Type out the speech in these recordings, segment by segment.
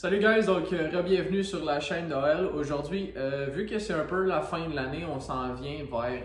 Salut guys, donc re-bienvenue sur la chaîne d'OL. Aujourd'hui, vu que c'est un peu la fin de l'année, on s'en vient vers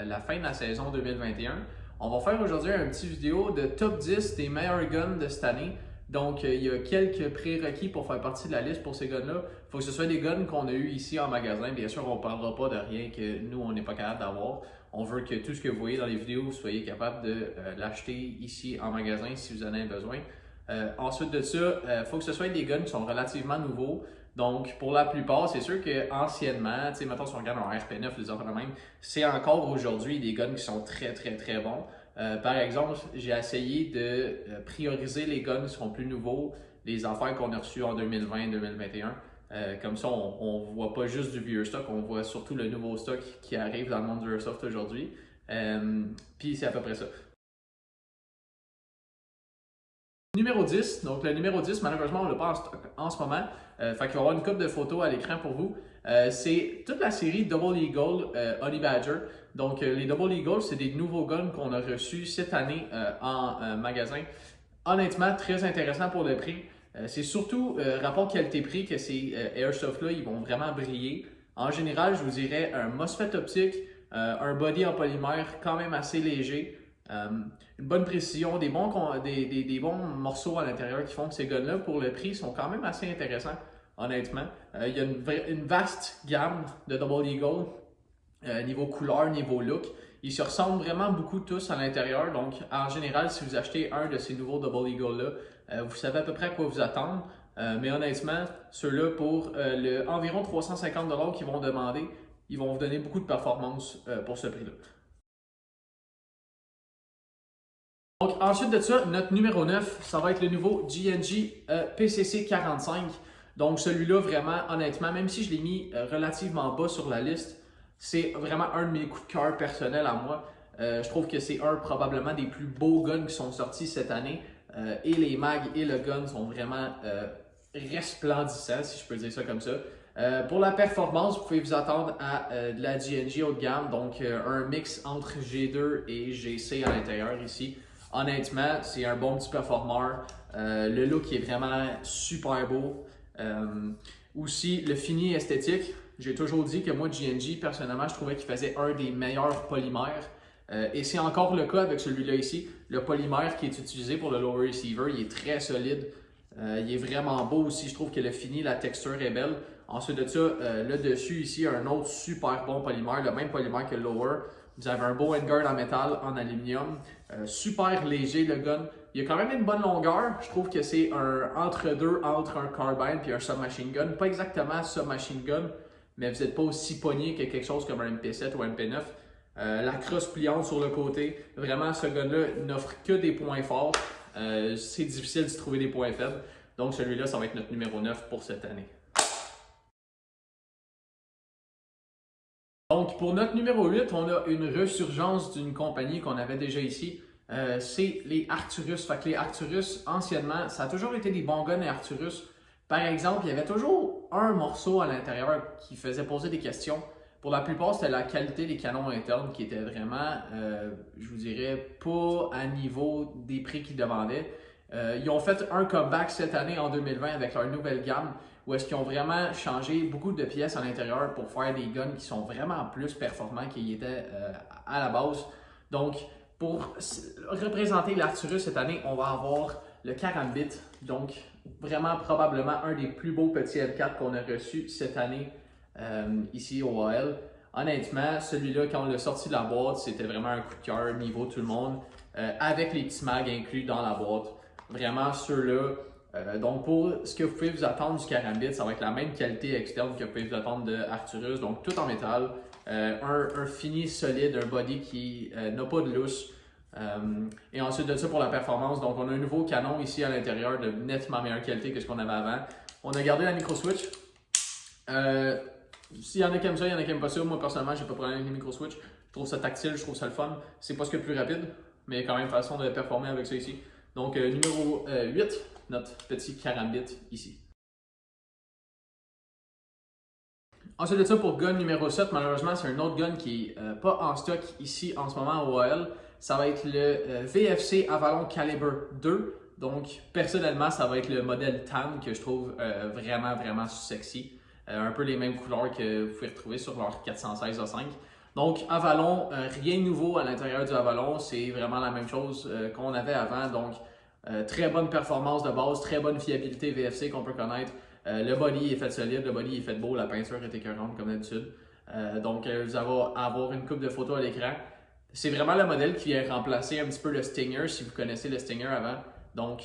la fin de la saison 2021. On va faire aujourd'hui un petit vidéo de top 10 des meilleurs guns de cette année. Donc, il y a quelques prérequis pour faire partie de la liste pour ces guns-là. Il faut que ce soit des guns qu'on a eu ici en magasin. Bien sûr, on ne parlera pas de rien que nous, on n'est pas capable d'avoir. On veut que tout ce que vous voyez dans les vidéos, vous soyez capable de l'acheter ici en magasin si vous en avez besoin. Ensuite de ça, il faut que ce soit des guns qui sont relativement nouveaux. Donc, pour la plupart, c'est sûr qu'anciennement, mettons si on regarde un RP9, les autres de même, c'est encore aujourd'hui des guns qui sont très bons. Par exemple, j'ai essayé de prioriser les guns qui sont plus nouveaux, les affaires qu'on a reçues en 2020-2021. Comme ça, on ne voit pas juste du vieux stock, on voit surtout le nouveau stock qui arrive dans le monde du Airsoft aujourd'hui. Puis c'est à peu près ça. Numéro 10, donc le numéro 10, malheureusement, on ne l'a pas en ce moment. Fait qu'il va y avoir une couple de photos à l'écran pour vous. C'est toute la série Double Eagle Honey Badger. Donc, les Double Eagle, c'est des nouveaux guns qu'on a reçus cette année en magasin. Honnêtement, très intéressant pour le prix. C'est surtout rapport qualité-prix que ces Airsoft-là, ils vont vraiment briller. En général, je vous dirais un MOSFET optique, un body en polymère quand même assez léger. Une bonne précision, des bons morceaux à l'intérieur qui font que ces guns-là, pour le prix, sont quand même assez intéressants, honnêtement. Il y a une vaste gamme de Double Eagle, niveau couleur, niveau look. Ils se ressemblent vraiment beaucoup tous à l'intérieur, donc en général, si vous achetez un de ces nouveaux Double Eagle-là, vous savez à peu près à quoi vous attendre. Mais honnêtement, ceux-là, pour environ 350$ qu'ils vont demander, ils vont vous donner beaucoup de performance pour ce prix-là. Donc, ensuite de ça, notre numéro 9, ça va être le nouveau GNG PCC 45. Donc, celui-là, vraiment, honnêtement, même si je l'ai mis relativement bas sur la liste, c'est vraiment un de mes coups de cœur personnels à moi. Je trouve que c'est probablement des plus beaux guns qui sont sortis cette année. Et les mags et le gun sont vraiment resplendissants, si je peux dire ça comme ça. Pour la performance, vous pouvez vous attendre à de la GNG haut de gamme, donc un mix entre G2 et GC à l'intérieur ici. Honnêtement, c'est un bon petit performeur. Le look est vraiment super beau. Aussi, le fini esthétique. J'ai toujours dit que moi, GNG, personnellement, je trouvais qu'il faisait un des meilleurs polymères. Et c'est encore le cas avec celui-là ici. Le polymère qui est utilisé pour le lower receiver, il est très solide. Il est vraiment beau aussi. Je trouve que le fini, la texture est belle. Ensuite de ça, le dessus ici, un autre super bon polymère, le même polymère que le lower. Vous avez un beau handguard en métal, en aluminium. Super léger le gun. Il y a quand même une bonne longueur. Je trouve que c'est un entre-deux entre un carbine et un submachine gun. Pas exactement submachine gun, mais vous n'êtes pas aussi pogné que quelque chose comme un MP7 ou un MP9. La crosse pliante sur le côté. Vraiment, ce gun-là n'offre que des points forts. C'est difficile de trouver des points faibles. Donc celui-là, ça va être notre numéro 9 pour cette année. Donc, pour notre numéro 8, on a une resurgence d'une compagnie qu'on avait déjà ici. C'est les Arcturus. Fait que les Arcturus, anciennement, ça a toujours été des bons guns, les Arcturus. Par exemple, il y avait toujours un morceau à l'intérieur qui faisait poser des questions. Pour la plupart, c'était la qualité des canons internes qui était vraiment, je vous dirais, pas à niveau des prix qu'ils demandaient. Ils ont fait un comeback cette année en 2020 avec leur nouvelle gamme où est-ce qu'ils ont vraiment changé beaucoup de pièces à l'intérieur pour faire des guns qui sont vraiment plus performants qu'ils étaient à la base. Donc, pour représenter l'Arcturus cette année, on va avoir le Karambit. Donc, vraiment probablement un des plus beaux petits L4 qu'on a reçu cette année ici au AL. Honnêtement, celui-là, quand on l'a sorti de la boîte, c'était vraiment un coup de cœur niveau tout le monde, avec les petits mags inclus dans la boîte. Vraiment, ceux-là. Donc, pour ce que vous pouvez vous attendre du Karambit, ça va être la même qualité externe que vous pouvez vous attendre de Arcturus. Donc, tout en métal. Un fini solide, un body qui n'a pas de lousse. Et ensuite de ça, pour la performance, donc on a un nouveau canon ici à l'intérieur de nettement meilleure qualité que ce qu'on avait avant. On a gardé la micro-switch. S'il y en a qui aiment ça, il y en a qui n'aiment pas ça. Moi, personnellement, j'ai pas de problème avec les micro-switch. Je trouve ça tactile, je trouve ça le fun. C'est pas ce qu'il y a de plus rapide, mais il y a quand même façon de performer avec ça ici. Donc, numéro 8, notre petit Karambit ici. Ensuite de ça, pour gun numéro 7, malheureusement, c'est un autre gun qui n'est pas en stock ici en ce moment au OL. Ça va être le VFC Avalon Caliber 2. Donc, personnellement, ça va être le modèle tan que je trouve vraiment, vraiment sexy. Un peu les mêmes couleurs que vous pouvez retrouver sur leur 416 A5. Donc, Avalon, rien de nouveau à l'intérieur du Avalon. C'est vraiment la même chose qu'on avait avant. Donc, très bonne performance de base, très bonne fiabilité VFC qu'on peut connaître. Le body est fait solide, le body est fait beau, la peinture est écœurante comme d'habitude. Donc, vous allez avoir une coupe de photos à l'écran. C'est vraiment le modèle qui vient remplacer un petit peu le Stinger, si vous connaissez le Stinger avant. Donc,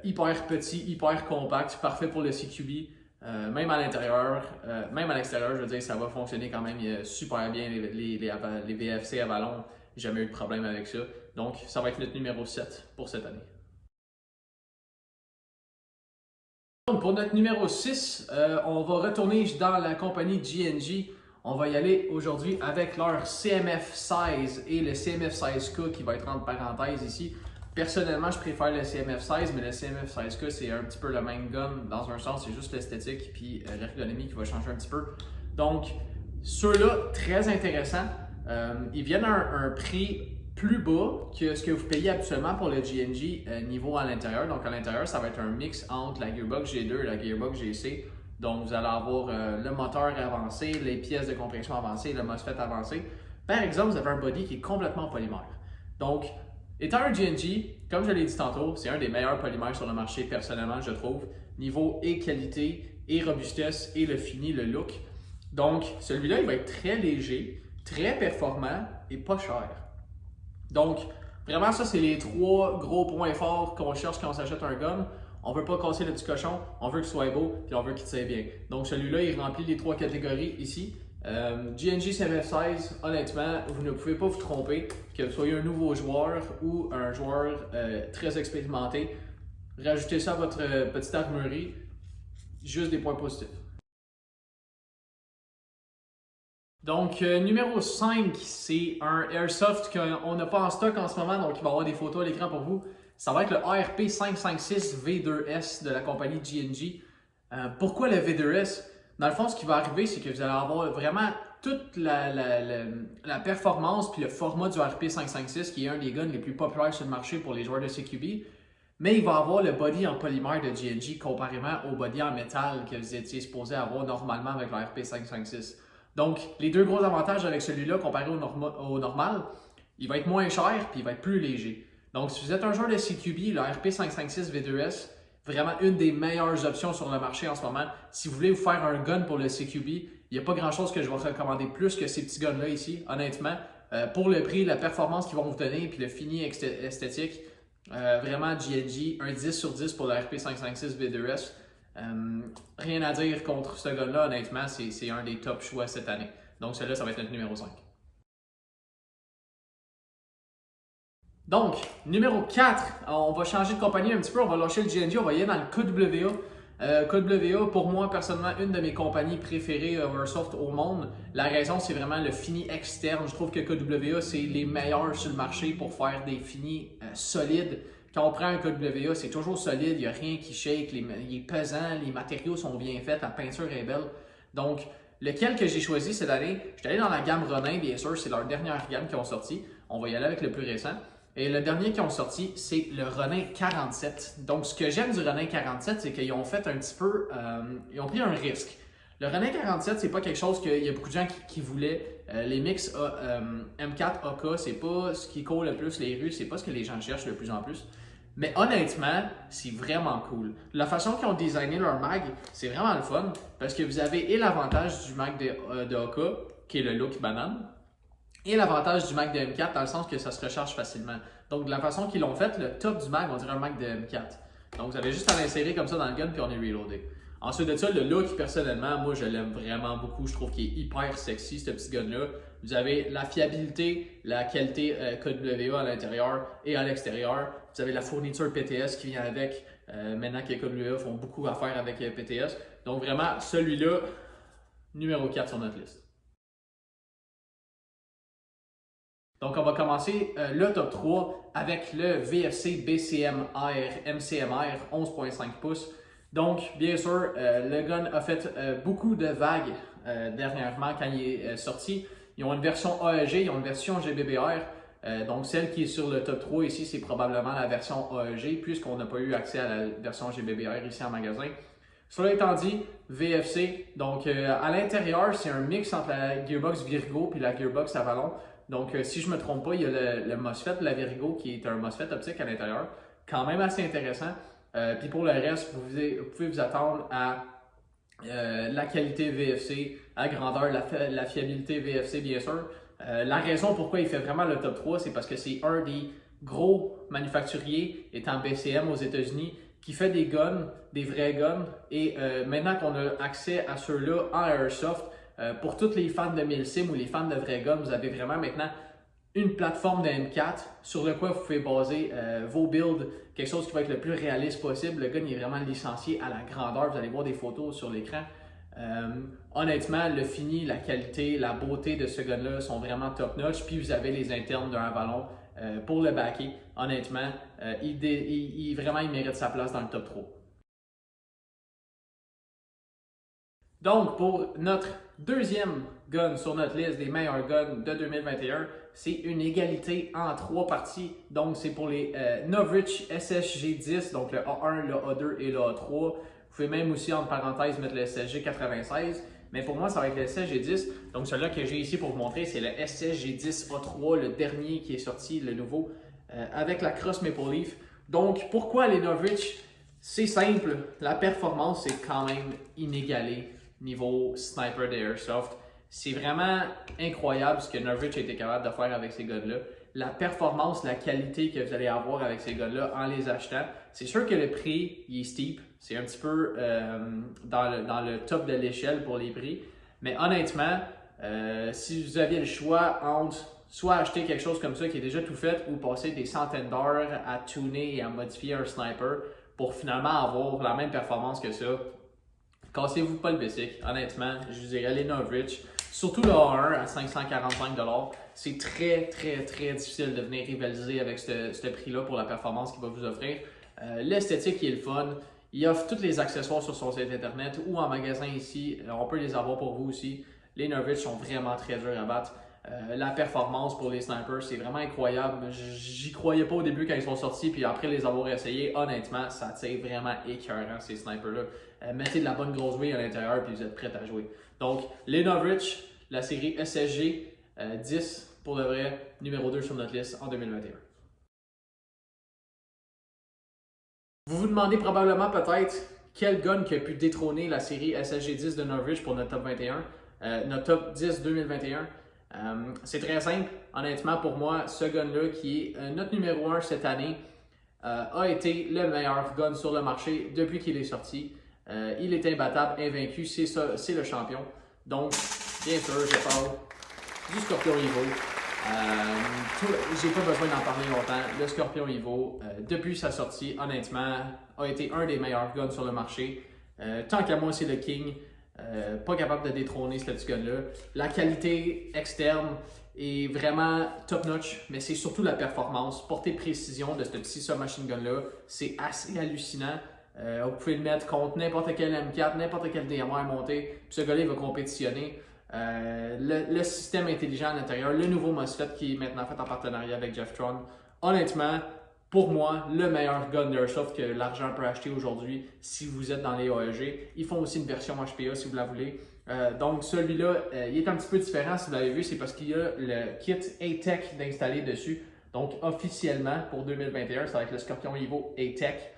hyper petit, hyper compact, parfait pour le CQB. Même à l'intérieur, même à l'extérieur, je veux dire, ça va fonctionner quand même super bien, les VFC Avalon. J'ai jamais eu de problème avec ça. Donc, ça va être notre numéro 7 pour cette année. Donc, pour notre numéro 6, on va retourner dans la compagnie GNG. On va y aller aujourd'hui avec leur CMF 16 et le CMF 16K qui va être entre parenthèses ici. Personnellement, je préfère le CMF 16, mais le CMF 16K, c'est un petit peu le même gun dans un sens, c'est juste l'esthétique puis l'ergonomie qui va changer un petit peu. Donc, ceux-là, très intéressants. Ils viennent à un prix plus bas que ce que vous payez habituellement pour le GNG niveau à l'intérieur. Donc, à l'intérieur, ça va être un mix entre la Gearbox G2 et la Gearbox GC. Donc, vous allez avoir le moteur avancé, les pièces de compression avancées, le MOSFET avancé. Par exemple, vous avez un body qui est complètement polymère. Donc, étant un GNG, comme je l'ai dit tantôt, c'est un des meilleurs polymères sur le marché, personnellement, je trouve. Niveau et qualité, et robustesse, et le fini, le look. Donc, celui-là, il va être très léger, très performant et pas cher. Donc, vraiment, ça, c'est les 3 gros points forts qu'on cherche quand on s'achète un gun. On ne veut pas casser le petit cochon, on veut qu'il soit beau, puis on veut qu'il tire bien. Donc, celui-là, il remplit les 3 catégories ici. GNG CMF16, honnêtement, vous ne pouvez pas vous tromper, que vous soyez un nouveau joueur ou un joueur très expérimenté. Rajoutez ça à votre petite armurerie, juste des points positifs. Donc, numéro 5, c'est un Airsoft qu'on n'a pas en stock en ce moment, donc il va y avoir des photos à l'écran pour vous. Ça va être le ARP 556 V2S de la compagnie GNG. Pourquoi le V2S? Dans le fond, ce qui va arriver, c'est que vous allez avoir vraiment toute la performance puis le format du ARP 556, qui est un des guns les plus populaires sur le marché pour les joueurs de CQB. Mais il va avoir le body en polymère de GNG comparément au body en métal que vous étiez supposé avoir normalement avec le ARP 556. Donc, les deux gros avantages avec celui-là comparé au normal, il va être moins cher puis il va être plus léger. Donc, si vous êtes un joueur de CQB, le RP 556 V2S, vraiment une des meilleures options sur le marché en ce moment. Si vous voulez vous faire un gun pour le CQB, il n'y a pas grand-chose que je vais recommander plus que ces petits guns-là ici, honnêtement. Pour le prix, la performance qu'ils vont vous donner puis le fini esthétique, vraiment GNG, un 10 sur 10 pour le RP 556 V2S. Rien à dire contre ce gun-là, honnêtement, c'est un des top choix cette année. Donc, celui-là, ça va être notre numéro 5. Donc, numéro 4, on va changer de compagnie un petit peu, on va lâcher le GNG, on va y aller dans le KWA. KWA, pour moi, personnellement, une de mes compagnies préférées Airsoft au monde. La raison, c'est vraiment le fini externe. Je trouve que KWA, c'est les meilleurs sur le marché pour faire des finis solides. Quand on prend un KWA, c'est toujours solide, il n'y a rien qui shake, il est pesant, les matériaux sont bien faits, la peinture est belle. Donc, lequel que j'ai choisi cette année, je suis allé dans la gamme Ronin, bien sûr, c'est leur dernière gamme qu'ils ont sorti. On va y aller avec le plus récent. Et le dernier qu'ils ont sorti, c'est le Ronin 47. Donc, ce que j'aime du Ronin 47, c'est qu'ils ont fait un petit peu, ils ont pris un risque. Le Ronin 47, c'est pas quelque chose qu'il y a beaucoup de gens qui voulaient. Les mix M4 AK, c'est pas ce qui court le plus les rues, c'est pas ce que les gens cherchent le plus en plus. Mais honnêtement, c'est vraiment cool. La façon qu'ils ont designé leur mag, c'est vraiment le fun parce que vous avez et l'avantage du mag de AK, qui est le look banane, et l'avantage du mag de M4 dans le sens que ça se recharge facilement. Donc, de la façon qu'ils l'ont fait, le top du mag, on dirait un mag de M4. Donc, vous avez juste à l'insérer comme ça dans le gun puis on est reloadé. Ensuite de ça, le look, personnellement, moi, je l'aime vraiment beaucoup. Je trouve qu'il est hyper sexy, ce petit gun-là. Vous avez la fiabilité, la qualité KWA à l'intérieur et à l'extérieur. Vous avez la fourniture PTS qui vient avec. Maintenant que les KWA font beaucoup à faire avec PTS. Donc, vraiment, celui-là, numéro 4 sur notre liste. Donc, on va commencer le top 3 avec le VFC BCM-R MCM-R 11.5 pouces. Donc, bien sûr, le gun a fait beaucoup de vagues dernièrement quand il est sorti. Ils ont une version AEG, ils ont une version GBBR. Donc celle qui est sur le top 3 ici, c'est probablement la version AEG, puisqu'on n'a pas eu accès à la version GBBR ici en magasin. Cela étant dit, VFC, donc à l'intérieur, c'est un mix entre la Gearbox Virgo et la Gearbox Avalon. Donc si je ne me trompe pas, il y a le MOSFET de la Virgo qui est un MOSFET optique à l'intérieur, quand même assez intéressant. Puis pour le reste, vous pouvez vous attendre à la qualité VFC, la grandeur, la fiabilité VFC bien sûr. La raison pourquoi il fait vraiment le top 3, c'est parce que c'est un des gros manufacturiers étant BCM aux États-Unis qui fait des guns, des vrais guns. Et maintenant qu'on a accès à ceux-là en Airsoft, pour tous les fans de Milsim ou les fans de vrais guns, vous avez vraiment maintenant une plateforme de M4 sur laquelle vous pouvez baser vos builds, quelque chose qui va être le plus réaliste possible. Le gun est vraiment licencié à la grandeur, vous allez voir des photos sur l'écran. Honnêtement, le fini, la qualité, la beauté de ce gun-là sont vraiment top-notch. Puis vous avez les internes d'un ballon pour le backer. Honnêtement, vraiment, il mérite sa place dans le top 3. Donc, pour notre deuxième gun sur notre liste des meilleurs guns de 2021, c'est une égalité en 3 parties. Donc, c'est pour les Novritsch SSG10, donc le A1, le A2 et le A3. Vous pouvez même aussi, entre parenthèses, mettre le SSG96. Mais pour moi, ça va être le SSG10. Donc, celui-là que j'ai ici pour vous montrer, c'est le SSG10 A3, le dernier qui est sorti, le nouveau, avec la crosse Maple Leaf. Donc, pourquoi les Novritsch? C'est simple, la performance est quand même inégalée niveau sniper de Airsoft. C'est vraiment incroyable ce que Novritsch a été capable de faire avec ces guns-là. La performance, la qualité que vous allez avoir avec ces guns-là en les achetant. C'est sûr que le prix, il est steep. C'est un petit peu dans le top de l'échelle pour les prix. Mais honnêtement, si vous aviez le choix entre soit acheter quelque chose comme ça qui est déjà tout fait ou passer des centaines d'heures à tuner et à modifier un sniper pour finalement avoir la même performance que ça, cassez-vous pas le basic. Honnêtement, je vous dirais les Novritsch, surtout le A1 à 545$, c'est très difficile de venir rivaliser avec ce prix-là pour la performance qu'il va vous offrir. L'esthétique est le fun. Il offre tous les accessoires sur son site internet ou en magasin ici. On peut les avoir pour vous aussi. Les Novritsch sont vraiment très durs à battre. La performance pour les snipers, c'est vraiment incroyable. J'y croyais pas au début quand ils sont sortis, puis après les avoir essayés, honnêtement, ça tire vraiment écœurant ces snipers-là. Mettez de la bonne grosse wheel à l'intérieur, puis vous êtes prêts à jouer. Donc, les Novritsch, la série SSG 10, pour le vrai, numéro 2 sur notre liste en 2021. Vous vous demandez probablement peut-être quel gun qui a pu détrôner la série SSG 10 de Novritsch pour notre top 21, notre top 10 2021. C'est très simple, honnêtement pour moi, ce gun-là qui est notre numéro 1 cette année a été le meilleur gun sur le marché depuis qu'il est sorti. Il est imbattable, invaincu, c'est le champion. Donc, bien sûr, je parle du Scorpion Evo. J'ai pas besoin d'en parler longtemps. Le Scorpion Evo, depuis sa sortie, honnêtement, a été un des meilleurs guns sur le marché. Tant qu'à moi, c'est le King. Pas capable de détrôner ce petit gun-là. La qualité externe est vraiment top-notch, mais c'est surtout la performance, portée de précision de ce petit submachine gun-là. C'est assez hallucinant. Vous pouvez le mettre contre n'importe quel M4, n'importe quel DMR monté, puis ce gars-là, il va compétitionner. Le système intelligent à l'intérieur, le nouveau MOSFET qui est maintenant fait en partenariat avec Jeftron. Honnêtement, pour moi, le meilleur gun d'Airsoft que l'argent peut acheter aujourd'hui si vous êtes dans les AEG. Ils font aussi une version HPA si vous la voulez. Donc celui-là, il est un petit peu différent si vous l'avez vu, c'est parce qu'il y a le kit A-Tech d'installer dessus. Donc officiellement pour 2021, ça va être le Scorpion Evo A-Tech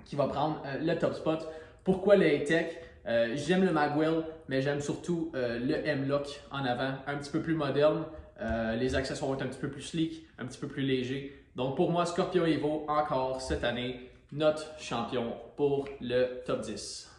qui va prendre le top spot. Pourquoi le A-Tech? J'aime le Magwell, mais j'aime surtout le M-Lock en avant, un petit peu plus moderne. Les accessoires vont être un petit peu plus sleek, un petit peu plus légers. Donc pour moi, Scorpion Evo, encore cette année, notre champion pour le top 10.